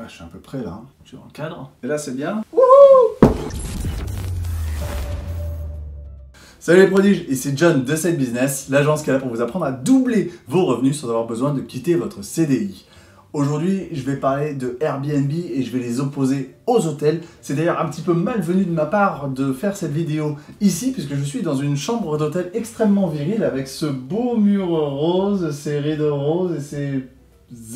Ah, je suis un peu près là, hein. Je suis dans le cadre. Et là, c'est bien. Wouhou! Salut les prodiges, ici John de Side Business, l'agence qui est là pour vous apprendre à doubler vos revenus sans avoir besoin de quitter votre CDI. Aujourd'hui, je vais parler de Airbnb et je vais les opposer aux hôtels. C'est d'ailleurs un petit peu malvenu de ma part de faire cette vidéo ici, puisque je suis dans une chambre d'hôtel extrêmement virile avec ce beau mur rose, ces rideaux roses et ces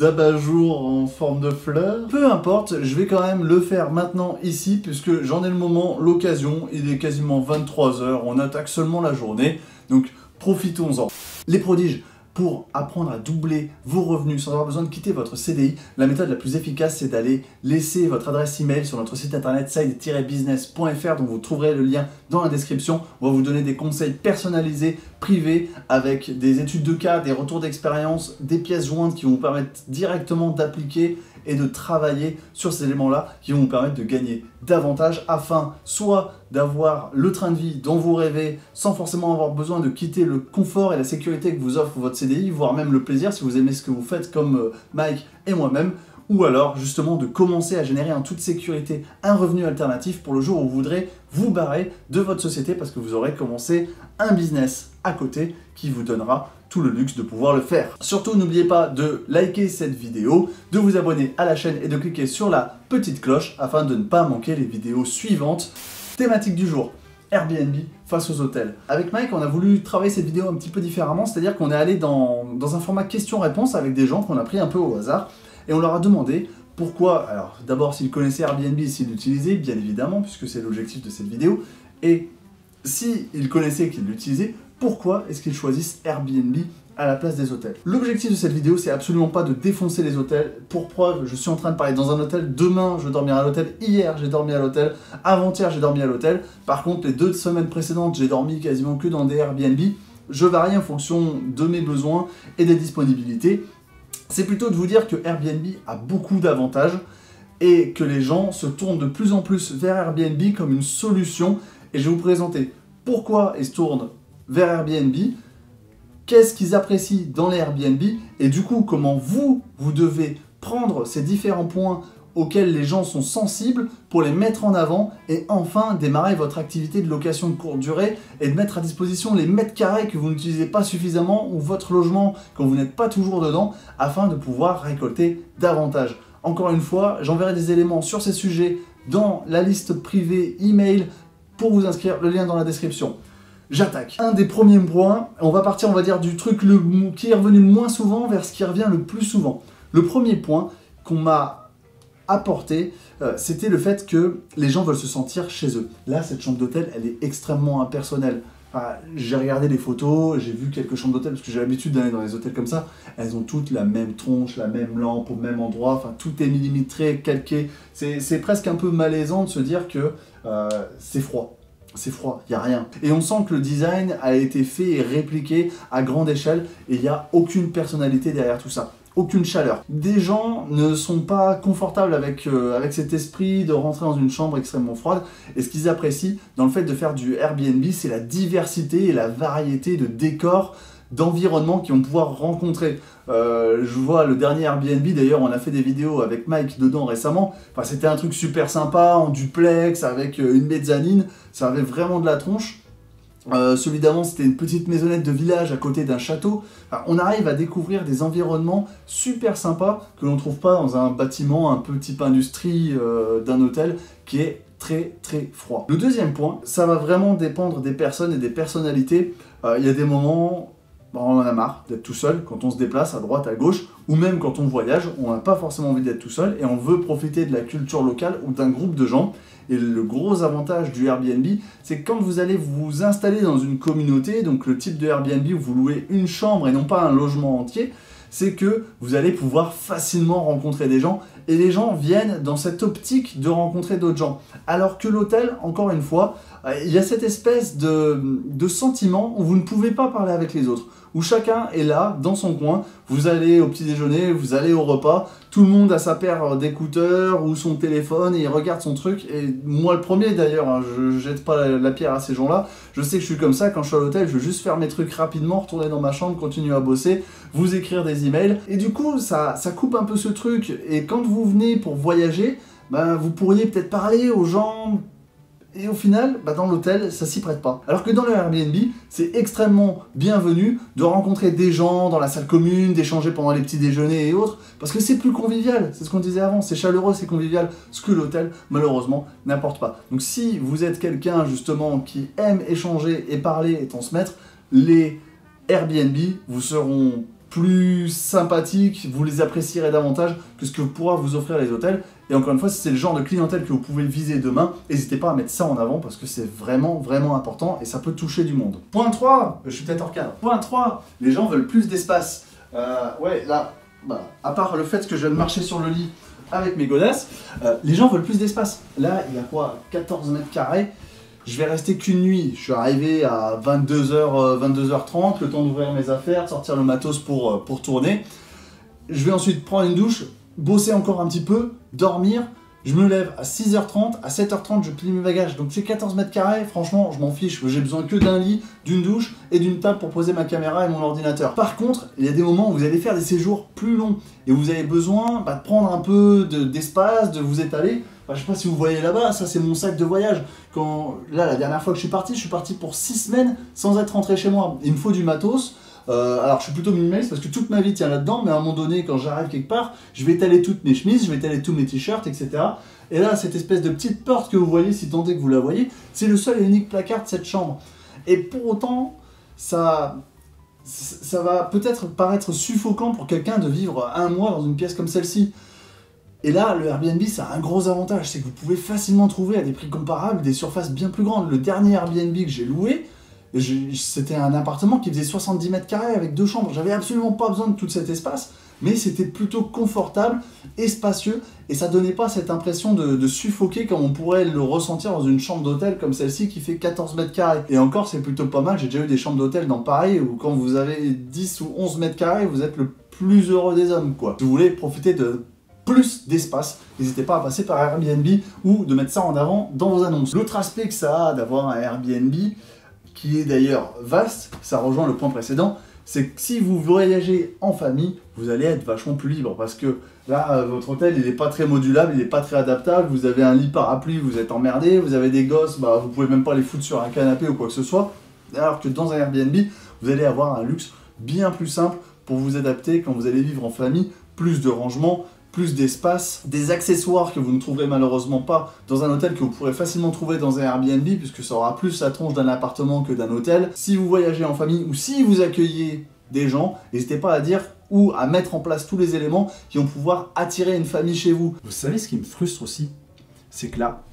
abat-jours en forme de fleurs. Peu importe, je vais quand même le faire maintenant ici, puisque j'en ai le moment, l'occasion. Il est quasiment 23 h, on attaque seulement la journée, donc profitons-en. Les prodiges, pour apprendre à doubler vos revenus sans avoir besoin de quitter votre CDI, la méthode la plus efficace, c'est d'aller laisser votre adresse email sur notre site internet side-business.fr, dont vous trouverez le lien dans la description. On va vous donner des conseils personnalisés, privés, avec des études de cas, des retours d'expérience, des pièces jointes qui vont vous permettre directement d'appliquer et de travailler sur ces éléments-là qui vont vous permettre de gagner davantage afin soit d'avoir le train de vie dont vous rêvez sans forcément avoir besoin de quitter le confort et la sécurité que vous offre votre CDI, voire même le plaisir si vous aimez ce que vous faites comme Mike et moi-même, ou alors justement de commencer à générer en toute sécurité un revenu alternatif pour le jour où vous voudrez vous barrer de votre société parce que vous aurez commencé un business à côté qui vous donnera tout le luxe de pouvoir le faire. Surtout, n'oubliez pas de liker cette vidéo, de vous abonner à la chaîne et de cliquer sur la petite cloche afin de ne pas manquer les vidéos suivantes. Thématique du jour, Airbnb face aux hôtels. Avec Mike, on a voulu travailler cette vidéo un petit peu différemment, c'est-à-dire qu'on est allé dans un format question-réponse avec des gens qu'on a pris un peu au hasard et on leur a demandé pourquoi, alors d'abord s'ils connaissaient Airbnb et s'ils l'utilisaient, bien évidemment, puisque c'est l'objectif de cette vidéo, et s'ils connaissaient et qu'ils l'utilisaient, pourquoi est-ce qu'ils choisissent Airbnb à la place des hôtels. L'objectif de cette vidéo, c'est absolument pas de défoncer les hôtels. Pour preuve, je suis en train de parler dans un hôtel, demain je vais dormir à l'hôtel, hier j'ai dormi à l'hôtel, avant-hier j'ai dormi à l'hôtel. Par contre, les 2 semaines précédentes, j'ai dormi quasiment que dans des Airbnb. Je varie en fonction de mes besoins et des disponibilités. C'est plutôt de vous dire que Airbnb a beaucoup d'avantages et que les gens se tournent de plus en plus vers Airbnb comme une solution. Et je vais vous présenter pourquoi ils se tournent vers Airbnb, qu'est-ce qu'ils apprécient dans les Airbnb, et du coup, comment vous devez prendre ces différents points auxquels les gens sont sensibles pour les mettre en avant et enfin démarrer votre activité de location de courte durée et de mettre à disposition les mètres carrés que vous n'utilisez pas suffisamment ou votre logement quand vous n'êtes pas toujours dedans afin de pouvoir récolter davantage. Encore une fois, j'enverrai des éléments sur ces sujets dans la liste privée email pour vous inscrire, le lien dans la description. J'attaque. Un des premiers points, on va partir, on va dire, du truc qui est revenu le moins souvent vers ce qui revient le plus souvent. Le premier point qu'on m'a apporté, c'était le fait que les gens veulent se sentir chez eux. Là, cette chambre d'hôtel, elle est extrêmement impersonnelle. Enfin, j'ai regardé les photos, j'ai vu quelques chambres d'hôtel, parce que j'ai l'habitude d'aller dans les hôtels comme ça. Elles ont toutes la même tronche, la même lampe, au même endroit, enfin, tout est millimétré, calqué. C'est presque un peu malaisant de se dire que c'est froid. C'est froid, il n'y a rien. Et on sent que le design a été fait et répliqué à grande échelle et il n'y a aucune personnalité derrière tout ça. Aucune chaleur. Des gens ne sont pas confortables avec cet esprit de rentrer dans une chambre extrêmement froide et ce qu'ils apprécient dans le fait de faire du Airbnb, c'est la diversité et la variété de décors, d'environnements qu'ils vont pouvoir rencontrer. Je vois le dernier Airbnb, d'ailleurs on a fait des vidéos avec Mike dedans récemment, enfin, c'était un truc super sympa, en duplex, avec une mezzanine, ça avait vraiment de la tronche. Celui d'avant c'était une petite maisonnette de village à côté d'un château. Enfin, on arrive à découvrir des environnements super sympas que l'on ne trouve pas dans un bâtiment un peu type industrie d'un hôtel qui est très très froid. Le deuxième point, ça va vraiment dépendre des personnes et des personnalités. Il y a des moments, on en a marre d'être tout seul quand on se déplace à droite, à gauche, ou même quand on voyage, on n'a pas forcément envie d'être tout seul et on veut profiter de la culture locale ou d'un groupe de gens. Et le gros avantage du Airbnb, c'est que quand vous allez vous installer dans une communauté, donc le type de Airbnb où vous louez une chambre et non pas un logement entier, c'est que vous allez pouvoir facilement rencontrer des gens et les gens viennent dans cette optique de rencontrer d'autres gens. Alors que l'hôtel, encore une fois, il y a cette espèce de sentiment où vous ne pouvez pas parler avec les autres, où chacun est là, dans son coin. Vous allez au petit déjeuner, vous allez au repas, tout le monde a sa paire d'écouteurs ou son téléphone et il regarde son truc. Et moi le premier d'ailleurs, hein, je jette pas la pierre à ces gens-là. Je sais que je suis comme ça, quand je suis à l'hôtel, je veux juste faire mes trucs rapidement, retourner dans ma chambre, continuer à bosser, vous écrire des emails. Et du coup, ça coupe un peu ce truc. Et quand vous venez pour voyager, ben, vous pourriez peut-être parler aux gens. Et au final, bah dans l'hôtel, ça s'y prête pas. Alors que dans le Airbnb, c'est extrêmement bienvenu de rencontrer des gens dans la salle commune, d'échanger pendant les petits déjeuners et autres, parce que c'est plus convivial, c'est ce qu'on disait avant, c'est chaleureux, c'est convivial, ce que l'hôtel, malheureusement, n'apporte pas. Donc si vous êtes quelqu'un, justement, qui aime échanger et parler et transmettre, les Airbnb vous seront plus sympathiques, vous les apprécierez davantage que ce que pourra vous offrir les hôtels. Et encore une fois, si c'est le genre de clientèle que vous pouvez viser demain, n'hésitez pas à mettre ça en avant parce que c'est vraiment, vraiment important et ça peut toucher du monde. Point 3, je suis peut-être hors cadre. Point 3, les gens veulent plus d'espace. Ouais, là, bah, à part le fait que je viens de marcher sur le lit avec mes godasses, les gens veulent plus d'espace. Là, il y a quoi, 14 mètres carrés. Je vais rester qu'une nuit. Je suis arrivé à 22h, 22h30, le temps d'ouvrir mes affaires, de sortir le matos pour tourner. Je vais ensuite prendre une douche, bosser encore un petit peu, dormir. Je me lève à 6h30, à 7h30, je plie mes bagages. Donc c'est 14 mètres carrés, franchement, je m'en fiche. J'ai besoin que d'un lit, d'une douche et d'une table pour poser ma caméra et mon ordinateur. Par contre, il y a des moments où vous allez faire des séjours plus longs et vous avez besoin de prendre un peu d'espace, de vous étaler. Enfin, je sais pas si vous voyez là-bas, ça c'est mon sac de voyage. Là, la dernière fois que je suis parti pour 6 semaines sans être rentré chez moi. Il me faut du matos. Alors je suis plutôt minimaliste parce que toute ma vie tient là-dedans, mais à un moment donné, quand j'arrive quelque part, je vais étaler toutes mes chemises, je vais étaler tous mes t-shirts, etc. Et là, cette espèce de petite porte que vous voyez, si tant est que vous la voyez, c'est le seul et unique placard de cette chambre. Et pour autant, ça va peut-être paraître suffocant pour quelqu'un de vivre un mois dans une pièce comme celle-ci. Et là, le Airbnb, ça a un gros avantage, c'est que vous pouvez facilement trouver à des prix comparables des surfaces bien plus grandes. Le dernier Airbnb que j'ai loué, c'était un appartement qui faisait 70 mètres carrés avec 2 chambres. J'avais absolument pas besoin de tout cet espace, mais c'était plutôt confortable et spacieux, et ça donnait pas cette impression de suffoquer comme on pourrait le ressentir dans une chambre d'hôtel comme celle-ci qui fait 14 mètres carrés. Et encore, c'est plutôt pas mal, j'ai déjà eu des chambres d'hôtel dans Paris où quand vous avez 10 ou 11 mètres carrés, vous êtes le plus heureux des hommes, quoi. Si vous voulez profiter de plus d'espace, n'hésitez pas à passer par Airbnb ou de mettre ça en avant dans vos annonces. L'autre aspect que ça a d'avoir un Airbnb, qui est d'ailleurs vaste, ça rejoint le point précédent, c'est que si vous voyagez en famille, vous allez être vachement plus libre, parce que là, votre hôtel, il n'est pas très modulable, il n'est pas très adaptable, vous avez un lit parapluie, vous êtes emmerdé, vous avez des gosses, bah, vous pouvez même pas les foutre sur un canapé ou quoi que ce soit, alors que dans un Airbnb, vous allez avoir un luxe bien plus simple pour vous adapter quand vous allez vivre en famille, plus de rangement, plus d'espace, des accessoires que vous ne trouverez malheureusement pas dans un hôtel que vous pourrez facilement trouver dans un Airbnb puisque ça aura plus la tronche d'un appartement que d'un hôtel. Si vous voyagez en famille ou si vous accueillez des gens, n'hésitez pas à dire ou à mettre en place tous les éléments qui vont pouvoir attirer une famille chez vous. Vous savez ce qui me frustre aussi, c'est que là,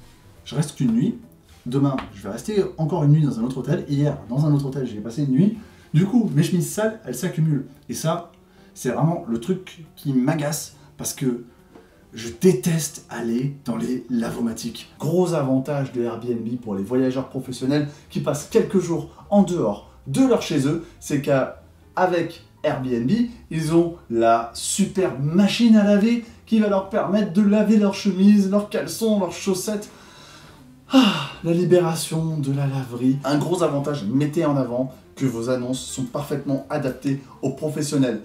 je reste qu'une nuit. Demain, je vais rester encore une nuit dans un autre hôtel. Hier, dans un autre hôtel, j'ai passé une nuit. Du coup, mes chemises sales, elles s'accumulent. Et ça, c'est vraiment le truc qui m'agace. Parce que je déteste aller dans les lavomatiques. Gros avantage de Airbnb pour les voyageurs professionnels qui passent quelques jours en dehors de leur chez eux, c'est qu'avec Airbnb, ils ont la super machine à laver qui va leur permettre de laver leurs chemises, leurs caleçons, leurs chaussettes. Ah, la libération de la laverie. Un gros avantage, mettez en avant que vos annonces sont parfaitement adaptées aux professionnels.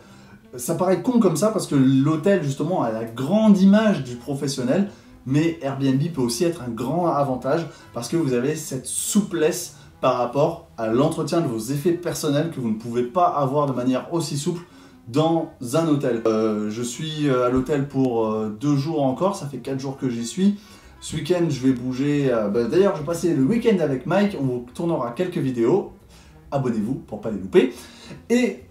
Ça paraît con comme ça parce que l'hôtel justement a la grande image du professionnel, mais Airbnb peut aussi être un grand avantage parce que vous avez cette souplesse par rapport à l'entretien de vos effets personnels que vous ne pouvez pas avoir de manière aussi souple dans un hôtel. Je suis à l'hôtel pour 2 jours encore, ça fait 4 jours que j'y suis. Ce week-end je vais bouger, d'ailleurs je vais passer le week-end avec Mike, on vous tournera quelques vidéos, abonnez-vous pour pas les louper. Et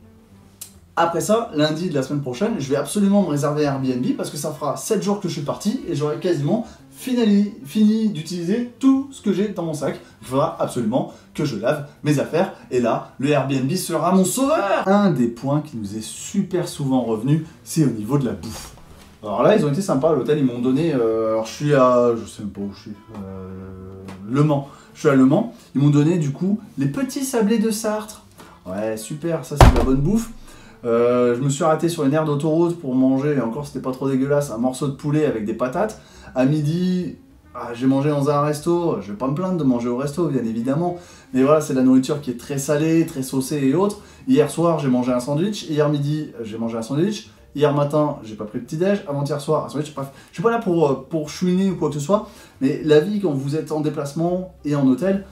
après ça, lundi de la semaine prochaine, je vais absolument me réserver Airbnb parce que ça fera 7 jours que je suis parti et j'aurai quasiment fini d'utiliser tout ce que j'ai dans mon sac. Il faudra absolument que je lave mes affaires et là, le Airbnb sera mon sauveur. Un des points qui nous est super souvent revenu, c'est au niveau de la bouffe. Alors là, ils ont été sympas à l'hôtel, ils m'ont donné, alors je suis à, je sais même pas où je suis, Le Mans. Je suis à Le Mans, ils m'ont donné du coup les petits sablés de Sartre. Ouais, super, ça c'est de la bonne bouffe. Je me suis arrêté sur une aire d'autoroute pour manger, et encore c'était pas trop dégueulasse, un morceau de poulet avec des patates. À midi, j'ai mangé dans un resto, je vais pas me plaindre de manger au resto, bien évidemment. Mais voilà, c'est de la nourriture qui est très salée, très saucée et autres. Hier soir, j'ai mangé un sandwich. Hier midi, j'ai mangé un sandwich. Hier matin, j'ai pas pris de petit-déj. Avant-hier soir, un sandwich. Bref, je suis pas là pour chouiner ou quoi que ce soit. Mais la vie, quand vous êtes en déplacement et en hôtel,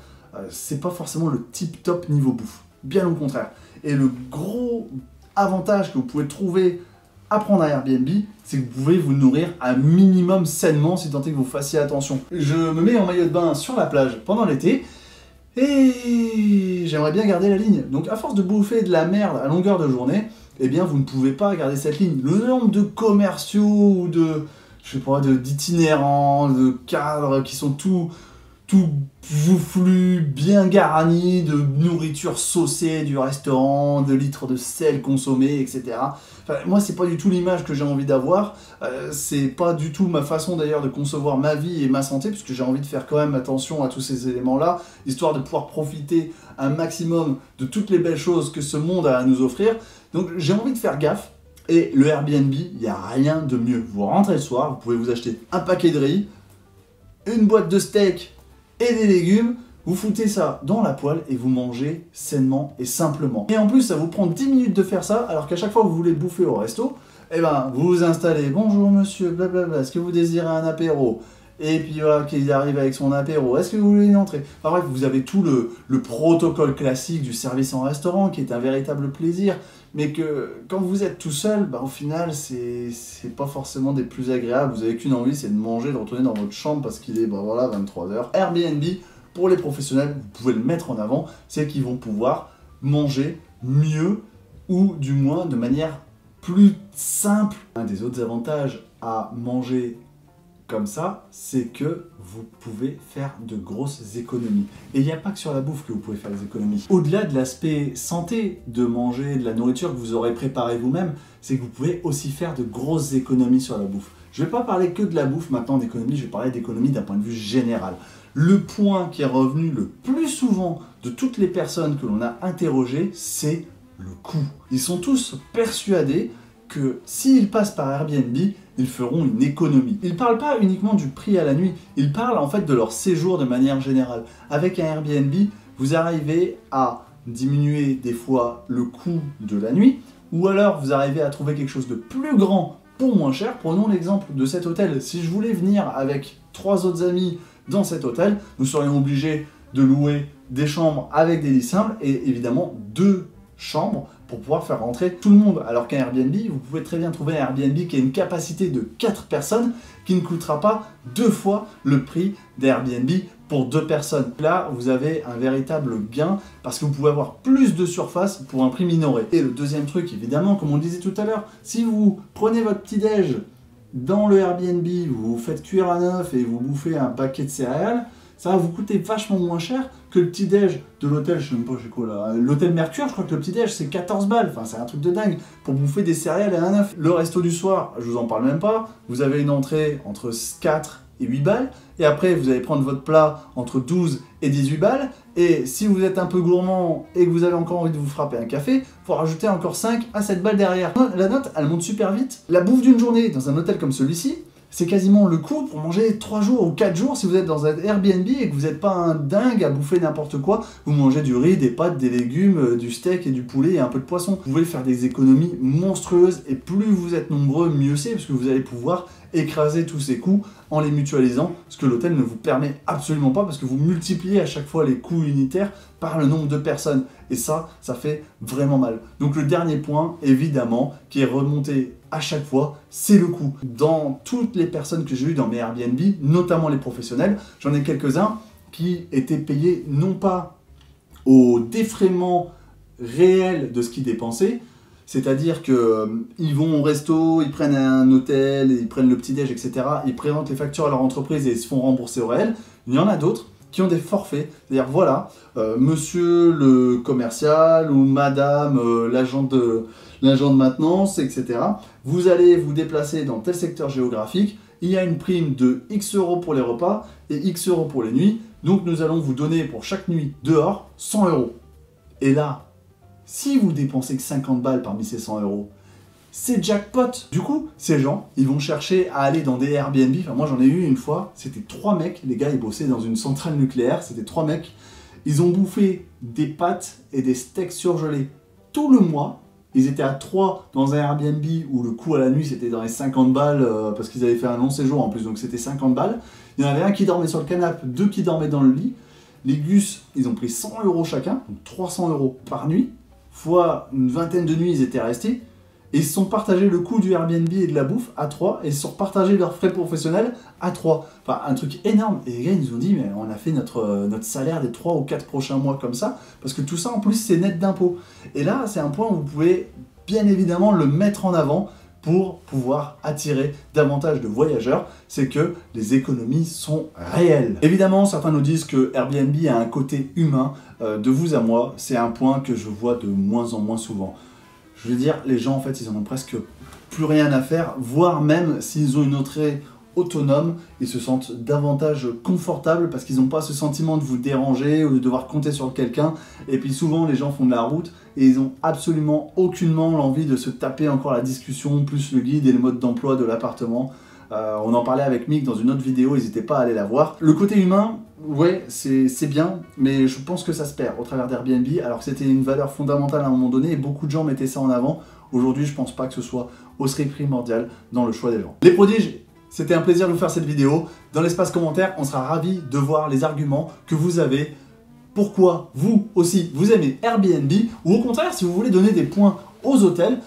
c'est pas forcément le tip-top niveau bouffe. Bien au contraire. Et le gros avantage que vous pouvez trouver à prendre un Airbnb, c'est que vous pouvez vous nourrir un minimum sainement si tant est que vous fassiez attention. Je me mets en maillot de bain sur la plage pendant l'été et j'aimerais bien garder la ligne. Donc à force de bouffer de la merde à longueur de journée, eh bien vous ne pouvez pas garder cette ligne. Le nombre de commerciaux ou je sais pas, d'itinérants, de cadres qui sont tout joufflu, bien garni de nourriture saucée du restaurant, de litres de sel consommé, etc. Enfin, moi, c'est pas du tout l'image que j'ai envie d'avoir. C'est pas du tout ma façon d'ailleurs de concevoir ma vie et ma santé, puisque j'ai envie de faire quand même attention à tous ces éléments-là, histoire de pouvoir profiter un maximum de toutes les belles choses que ce monde a à nous offrir. Donc j'ai envie de faire gaffe. Et le Airbnb, il n'y a rien de mieux. Vous rentrez le soir, vous pouvez vous acheter un paquet de riz, une boîte de steak et des légumes, vous foutez ça dans la poêle et vous mangez sainement et simplement. Et en plus, ça vous prend 10 minutes de faire ça, alors qu'à chaque fois que vous voulez bouffer au resto, eh ben, vous vous installez, bonjour monsieur, blablabla, est-ce que vous désirez un apéro? Et puis voilà, qu'il arrive avec son apéro, est-ce que vous voulez une entrée? Enfin bref, vous avez tout le protocole classique du service en restaurant, qui est un véritable plaisir, mais que quand vous êtes tout seul, bah, au final, c'est pas forcément des plus agréables. Vous avez qu'une envie, c'est de manger, de retourner dans votre chambre parce qu'il est, bah, voilà, 23 h. Airbnb, pour les professionnels, vous pouvez le mettre en avant, c'est qu'ils vont pouvoir manger mieux ou du moins de manière plus simple. Un des autres avantages à manger comme ça, c'est que vous pouvez faire de grosses économies. Et il n'y a pas que sur la bouffe que vous pouvez faire des économies. Au-delà de l'aspect santé de manger de la nourriture que vous aurez préparée vous-même, c'est que vous pouvez aussi faire de grosses économies sur la bouffe. Je ne vais pas parler que de la bouffe maintenant d'économie, je vais parler d'économie d'un point de vue général. Le point qui est revenu le plus souvent de toutes les personnes que l'on a interrogées, c'est le coût. Ils sont tous persuadés que s'ils passent par Airbnb, ils feront une économie. Ils ne parlent pas uniquement du prix à la nuit, ils parlent en fait de leur séjour de manière générale. Avec un Airbnb, vous arrivez à diminuer des fois le coût de la nuit, ou alors vous arrivez à trouver quelque chose de plus grand pour moins cher. Prenons l'exemple de cet hôtel. Si je voulais venir avec 3 autres amis dans cet hôtel, nous serions obligés de louer des chambres avec des lits simples et évidemment 2 chambres pour pouvoir faire rentrer tout le monde. Alors qu'un Airbnb, vous pouvez très bien trouver un Airbnb qui a une capacité de 4 personnes qui ne coûtera pas 2 fois le prix d'Airbnb pour 2 personnes. Là, vous avez un véritable gain parce que vous pouvez avoir plus de surface pour un prix minoré. Et le deuxième truc, évidemment, comme on le disait tout à l'heure, si vous prenez votre petit-déj dans le Airbnb, vous faites cuire à neuf et vous bouffez un paquet de céréales, ça va vous coûter vachement moins cher que le petit-déj de l'hôtel, je sais même pas chez quoi là, l'hôtel Mercure, je crois que le petit-déj c'est 14 balles, enfin c'est un truc de dingue, pour bouffer des céréales et un œuf. Le resto du soir, je vous en parle même pas, vous avez une entrée entre 4 et 8 balles, et après vous allez prendre votre plat entre 12 et 18 balles, et si vous êtes un peu gourmand et que vous avez encore envie de vous frapper un café, faut rajouter encore 5 à 7 balles derrière. La note, elle monte super vite. La bouffe d'une journée dans un hôtel comme celui-ci, c'est quasiment le coût pour manger 3 jours ou 4 jours si vous êtes dans un Airbnb et que vous n'êtes pas un dingue à bouffer n'importe quoi. Vous mangez du riz, des pâtes, des légumes, du steak et du poulet et un peu de poisson. Vous pouvez faire des économies monstrueuses et plus vous êtes nombreux, mieux c'est parce que vous allez pouvoir écraser tous ces coûts en les mutualisant, ce que l'hôtel ne vous permet absolument pas parce que vous multipliez à chaque fois les coûts unitaires par le nombre de personnes. Et ça fait vraiment mal. Donc le dernier point, évidemment, qui est remonté à chaque fois, c'est le coût. Dans toutes les personnes que j'ai eues dans mes Airbnb, notamment les professionnels, j'en ai quelques-uns qui étaient payés non pas au défraiement réel de ce qu'ils dépensaient, c'est-à-dire qu'ils vont au resto, ils prennent un hôtel, ils prennent le petit-déj, etc. Ils présentent les factures à leur entreprise et ils se font rembourser au réel. Il y en a d'autres qui ont des forfaits, c'est-à-dire voilà, monsieur le commercial ou madame l'agent de maintenance, etc. Vous allez vous déplacer dans tel secteur géographique, il y a une prime de X euros pour les repas et X euros pour les nuits, donc nous allons vous donner pour chaque nuit dehors 100 euros. Et là, Si vous dépensez que 50 balles parmi ces 100 euros, c'est jackpot. Du coup, ces gens, ils vont chercher à aller dans des Airbnb. Enfin, moi, j'en ai eu une fois, c'était 3 mecs. Les gars, ils bossaient dans une centrale nucléaire. C'était 3 mecs. Ils ont bouffé des pâtes et des steaks surgelés tout le mois. Ils étaient à 3 dans un Airbnb où le coût à la nuit, c'était dans les 50 balles parce qu'ils avaient fait un long séjour en plus, donc c'était 50 balles. Il y en avait un qui dormait sur le canapé, 2 qui dormaient dans le lit. Les gus, ils ont pris 100 euros chacun, donc 300 euros par nuit, fois une vingtaine de nuits, ils étaient restés. Et ils se sont partagés le coût du Airbnb et de la bouffe à 3, et ils se sont partagés leurs frais professionnels à 3. Enfin, un truc énorme. Et les gars, ils nous ont dit, mais on a fait notre salaire des 3 ou 4 prochains mois comme ça, parce que tout ça, en plus, c'est net d'impôts. Et là, c'est un point où vous pouvez, bien évidemment, le mettre en avant pour pouvoir attirer davantage de voyageurs, c'est que les économies sont réelles. Évidemment, certains nous disent que Airbnb a un côté humain. De vous à moi, c'est un point que je vois de moins en moins souvent. Je veux dire, les gens, en fait, ils en ont presque plus rien à faire, voire même s'ils ont une entrée autonome, ils se sentent davantage confortables parce qu'ils n'ont pas ce sentiment de vous déranger ou de devoir compter sur quelqu'un. Et puis souvent, les gens font de la route et ils n'ont absolument aucunement l'envie de se taper encore la discussion, plus le guide et le mode d'emploi de l'appartement. On en parlait avec Mick dans une autre vidéo, n'hésitez pas à aller la voir. Le côté humain, ouais, c'est bien, mais je pense que ça se perd au travers d'Airbnb, alors que c'était une valeur fondamentale à un moment donné, et beaucoup de gens mettaient ça en avant. Aujourd'hui, je pense pas que ce soit aussi primordial dans le choix des gens. Les prodiges, c'était un plaisir de vous faire cette vidéo. Dans l'espace commentaire, on sera ravis de voir les arguments que vous avez. Pourquoi vous aussi, vous aimez Airbnb, ou au contraire, si vous voulez donner des points aux hôtels,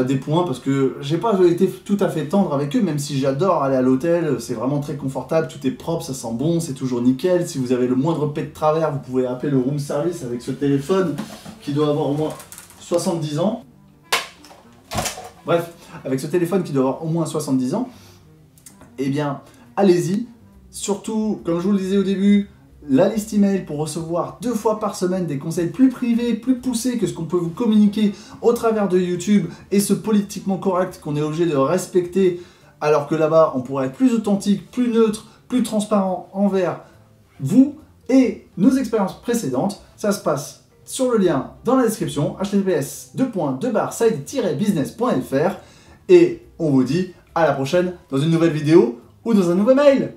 des points parce que j'ai pas été tout à fait tendre avec eux, même si j'adore aller à l'hôtel, c'est vraiment très confortable, tout est propre, ça sent bon, c'est toujours nickel. Si vous avez le moindre pet de travers, vous pouvez appeler le room service avec ce téléphone qui doit avoir au moins 70 ans. Bref, avec ce téléphone qui doit avoir au moins 70 ans, eh bien, allez-y. Surtout, comme je vous le disais au début, la liste email pour recevoir 2 fois par semaine des conseils plus privés, plus poussés que ce qu'on peut vous communiquer au travers de YouTube, et ce politiquement correct qu'on est obligé de respecter, alors que là-bas on pourrait être plus authentique, plus neutre, plus transparent envers vous et nos expériences précédentes. Ça se passe sur le lien dans la description, https://side-business.fr, et on vous dit à la prochaine dans une nouvelle vidéo ou dans un nouvel mail.